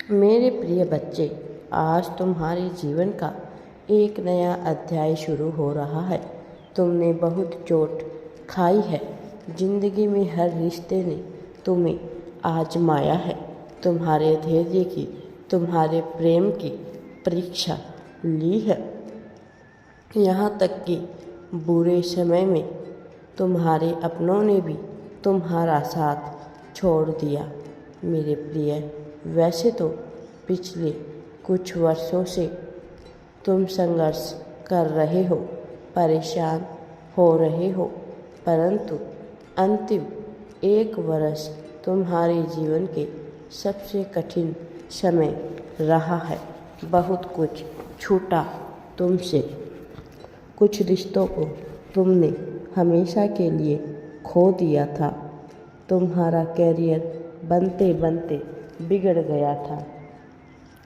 मेरे प्रिय बच्चे, आज तुम्हारे जीवन का एक नया अध्याय शुरू हो रहा है। तुमने बहुत चोट खाई है। जिंदगी में हर रिश्ते ने तुम्हें आजमाया है। तुम्हारे धैर्य की, तुम्हारे प्रेम की परीक्षा ली है। यहाँ तक कि बुरे समय में तुम्हारे अपनों ने भी तुम्हारा साथ छोड़ दिया। मेरे प्रिय, वैसे तो पिछले कुछ वर्षों से तुम संघर्ष कर रहे हो, परेशान हो रहे हो, परंतु अंतिम एक वर्ष तुम्हारे जीवन के सबसे कठिन समय रहा है। बहुत कुछ छूटा तुमसे, कुछ रिश्तों को तुमने हमेशा के लिए खो दिया था। तुम्हारा कैरियर बनते बनते बिगड़ गया था।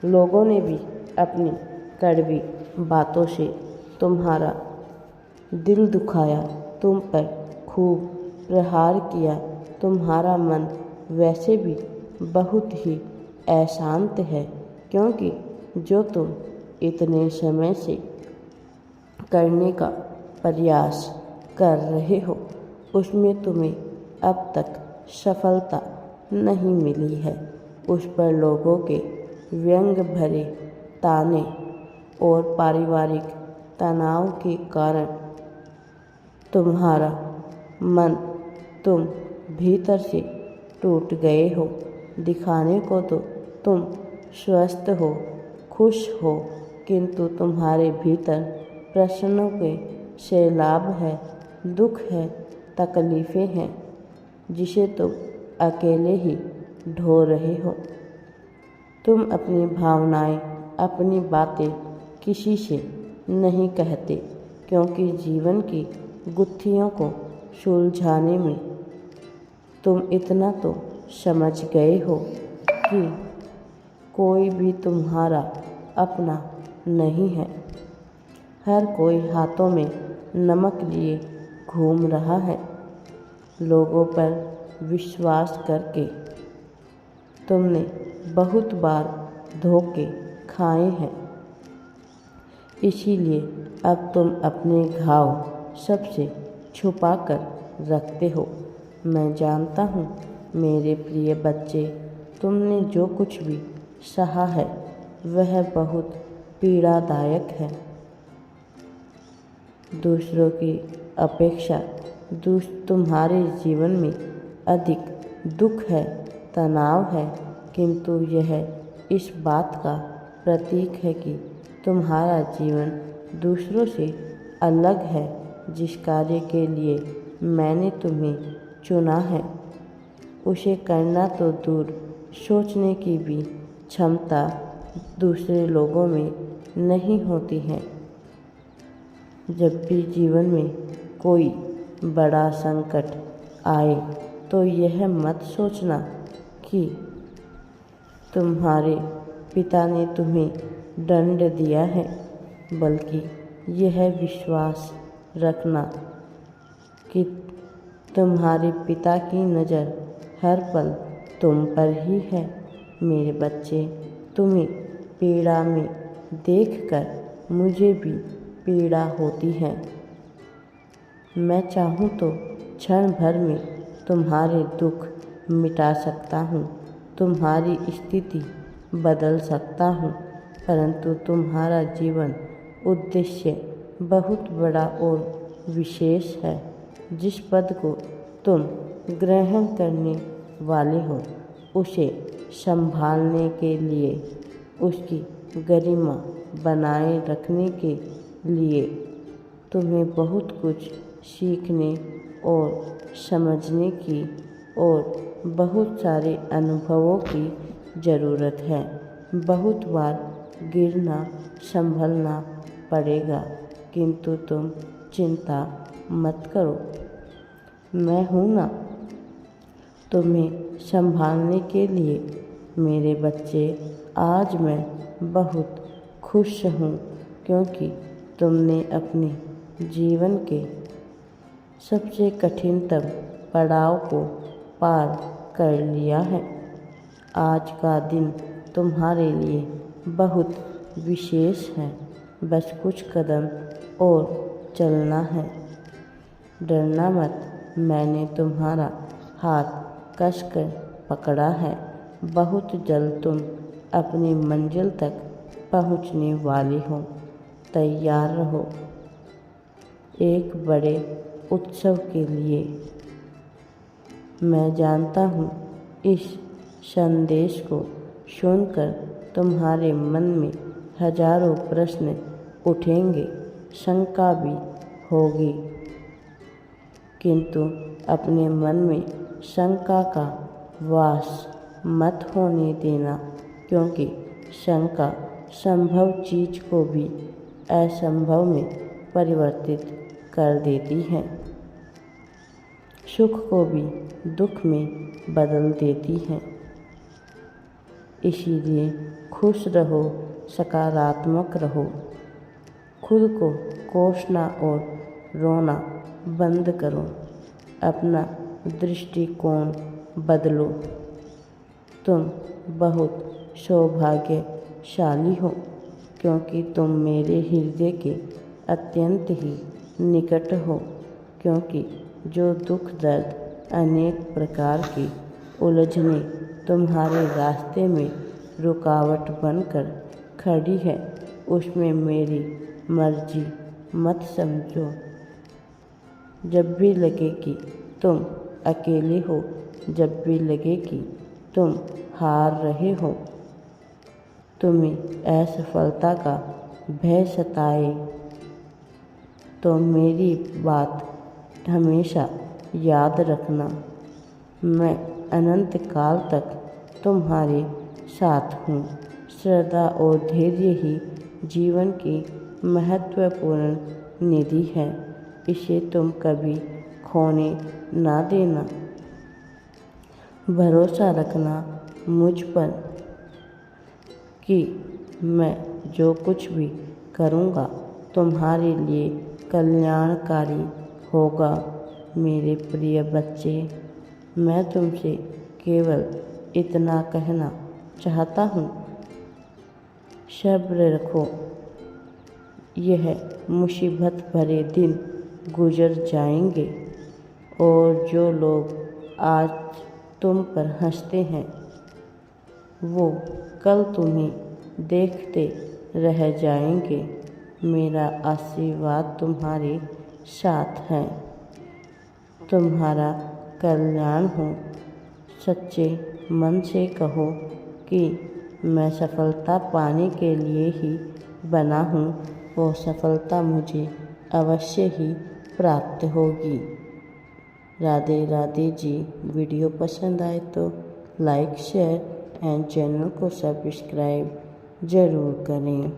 लोगों ने भी अपनी कड़वी बातों से तुम्हारा दिल दुखाया, तुम पर खूब प्रहार किया। तुम्हारा मन वैसे भी बहुत ही अशांत है, क्योंकि जो तुम इतने समय से करने का प्रयास कर रहे हो, उसमें तुम्हें अब तक सफलता नहीं मिली है। उस पर लोगों के व्यंग भरे ताने और पारिवारिक तनाव के कारण तुम्हारा मन, तुम भीतर से टूट गए हो। दिखाने को तो तुम स्वस्थ हो, खुश हो, किंतु तुम्हारे भीतर प्रश्नों के सैलाब है, दुख है, तकलीफ़ें हैं, जिसे तुम अकेले ही ढो रहे हो। तुम अपनी भावनाएं, अपनी बातें किसी से नहीं कहते, क्योंकि जीवन की गुत्थियों को सुलझाने में तुम इतना तो समझ गए हो कि कोई भी तुम्हारा अपना नहीं है। हर कोई हाथों में नमक लिए घूम रहा है। लोगों पर विश्वास करके तुमने बहुत बार धोखे खाए हैं। इसीलिए अब तुम अपने घाव सबसे छुपा कर रखते हो। मैं जानता हूँ मेरे प्रिय बच्चे, तुमने जो कुछ भी सहा है वह बहुत पीड़ादायक है। दूसरों की अपेक्षा तुम्हारे जीवन में अधिक दुख है, तनाव है, किंतु यह इस बात का प्रतीक है कि तुम्हारा जीवन दूसरों से अलग है। जिस कार्य के लिए मैंने तुम्हें चुना है, उसे करना तो दूर, सोचने की भी क्षमता दूसरे लोगों में नहीं होती है। जब भी जीवन में कोई बड़ा संकट आए तो यह मत सोचना कि तुम्हारे पिता ने तुम्हें दंड दिया है, बल्कि यह विश्वास रखना कि तुम्हारे पिता की नज़र हर पल तुम पर ही है। मेरे बच्चे, तुम्हें पीड़ा में देखकर मुझे भी पीड़ा होती है। मैं चाहूँ तो क्षण भर में तुम्हारे दुख मिटा सकता हूँ, तुम्हारी स्थिति बदल सकता हूँ, परंतु तुम्हारा जीवन उद्देश्य बहुत बड़ा और विशेष है। जिस पद को तुम ग्रहण करने वाले हो, उसे संभालने के लिए, उसकी गरिमा बनाए रखने के लिए तुम्हें बहुत कुछ सीखने और समझने की और बहुत सारे अनुभवों की ज़रूरत है। बहुत बार गिरना, संभलना पड़ेगा, किंतु तुम चिंता मत करो। मैं हूँ ना तुम्हें संभालने के लिए। मेरे बच्चे, आज मैं बहुत खुश हूँ, क्योंकि तुमने अपने जीवन के सबसे कठिनतम पड़ाव को पार कर लिया है। आज का दिन तुम्हारे लिए बहुत विशेष है। बस कुछ कदम और चलना है। डरना मत, मैंने तुम्हारा हाथ कसकर पकड़ा है। बहुत जल्द तुम अपनी मंजिल तक पहुंचने वाली हो। तैयार रहो एक बड़े उत्सव के लिए। मैं जानता हूँ इस संदेश को सुनकर तुम्हारे मन में हजारों प्रश्न उठेंगे, शंका भी होगी, किंतु अपने मन में शंका का वास मत होने देना, क्योंकि शंका संभव चीज को भी असंभव में परिवर्तित कर देती है, सुख को भी दुख में बदल देती है। इसीलिए खुश रहो, सकारात्मक रहो, खुद को कोसना और रोना बंद करो, अपना दृष्टिकोण बदलो। तुम बहुत सौभाग्यशाली हो, क्योंकि तुम मेरे हृदय के अत्यंत ही निकट हो, क्योंकि जो दुख दर्द अनेक प्रकार की उलझने तुम्हारे रास्ते में रुकावट बनकर खड़ी है, उसमें मेरी मर्जी मत समझो। जब भी लगे कि तुम अकेले हो, जब भी लगे कि तुम हार रहे हो, तुम्हें असफलता का भय सताए, तो मेरी बात हमेशा याद रखना। मैं अनंत काल तक तुम्हारे साथ हूँ। श्रद्धा और धैर्य ही जीवन की महत्वपूर्ण निधि है। इसे तुम कभी खोने ना देना। भरोसा रखना मुझ पर कि मैं जो कुछ भी करूँगा तुम्हारे लिए कल्याणकारी होगा। मेरे प्रिय बच्चे, मैं तुमसे केवल इतना कहना चाहता हूँ, सब्र रखो। यह मुसीबत भरे दिन गुजर जाएंगे, और जो लोग आज तुम पर हंसते हैं, वो कल तुम्हें देखते रह जाएंगे। मेरा आशीर्वाद तुम्हारे साथ है। तुम्हारा कल्याण हो। सच्चे मन से कहो कि मैं सफलता पाने के लिए ही बना हूँ, वो सफलता मुझे अवश्य ही प्राप्त होगी। राधे राधे जी। वीडियो पसंद आए तो लाइक, शेयर एंड चैनल को सब्सक्राइब ज़रूर करें।